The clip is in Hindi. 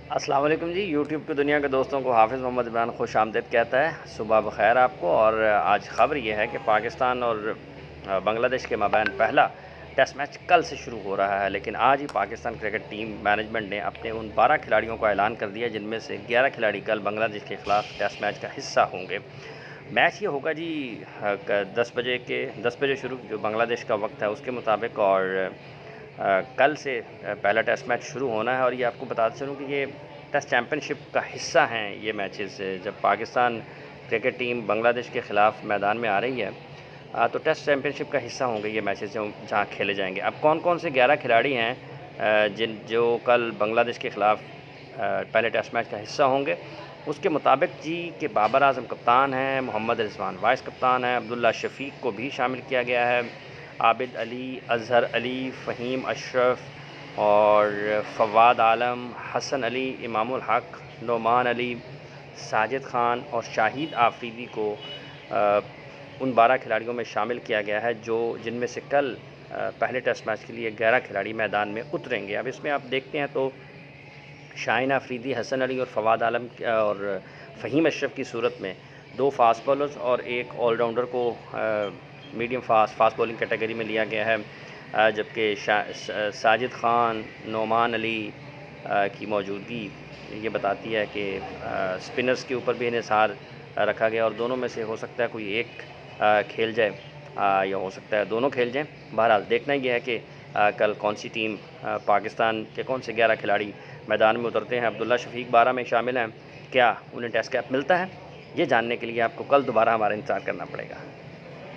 अस्सलाम वालेकुम जी। यूट्यूब की दुनिया के दोस्तों को हाफ़िज़ मोहम्मद इमरान खुश आमदीद कहता है। सुबह बख़ैर आपको। और आज ख़बर यह है कि पाकिस्तान और बांग्लादेश के माबैन पहला टेस्ट मैच कल से शुरू हो रहा है, लेकिन आज ही पाकिस्तान क्रिकेट टीम मैनेजमेंट ने अपने उन 12 खिलाड़ियों का ऐलान कर दिया जिनमें से 11 खिलाड़ी कल बांग्लादेश के ख़िलाफ़ टेस्ट मैच का हिस्सा होंगे। मैच ये होगा जी 10 बजे शुरू, जो बांग्लादेश का वक्त है उसके मुताबिक। और कल से पहला टेस्ट मैच शुरू होना है। और ये आपको बताते चलूँ कि ये टेस्ट चैम्पियनशिप का हिस्सा हैं ये मैचेस। जब पाकिस्तान क्रिकेट टीम बांग्लादेश के ख़िलाफ़ मैदान में आ रही है तो टेस्ट चैम्पियनशिप का हिस्सा होंगे ये मैचेस जहाँ खेले जाएंगे। अब कौन कौन से 11 खिलाड़ी हैं जो कल बांग्लादेश के ख़िलाफ़ पहले टेस्ट मैच का हिस्सा होंगे, उसके मुताबिक जी कि बाबर आज़म कप्तान हैं, मोहम्मद रिजवान वाइस कप्तान है, अब्दुल्ला शफ़ीक को भी शामिल किया गया है, आबिद अली, अज़हर अली, फ़हीम अशरफ और फ़वाद आलम, हसन अली, इमामुल हक, नोमान अली, साजिद ख़ान और शाहिद आफरीदी को उन 12 खिलाड़ियों में शामिल किया गया है जो जिनमें से कल पहले टेस्ट मैच के लिए 11 खिलाड़ी मैदान में उतरेंगे। अब इसमें आप देखते हैं तो शाहिन आफरीदी, हसन अली और फ़वाद आलम और फ़हीम अशरफ की सूरत में 2 फास्ट बॉलर्स और एक ऑलराउंडर को मीडियम फास्ट बॉलिंग कैटेगरी में लिया गया है, जबकि साजिद ख़ान, नोमान अली की मौजूदगी ये बताती है कि स्पिनर्स के ऊपर भी इन्हिसार रखा गया और दोनों में से हो सकता है कोई एक खेल जाए या हो सकता है दोनों खेल जाएं। बहरहाल देखना ये है कि कल कौन सी टीम पाकिस्तान के कौन से 11 खिलाड़ी मैदान में उतरते हैं। अब्दुल्ला शफ़ीक 12 में शामिल हैं, क्या उन्हें टेस्ट कैप मिलता है? ये जानने के लिए आपको कल दोबारा हमारा इंतज़ार करना पड़ेगा।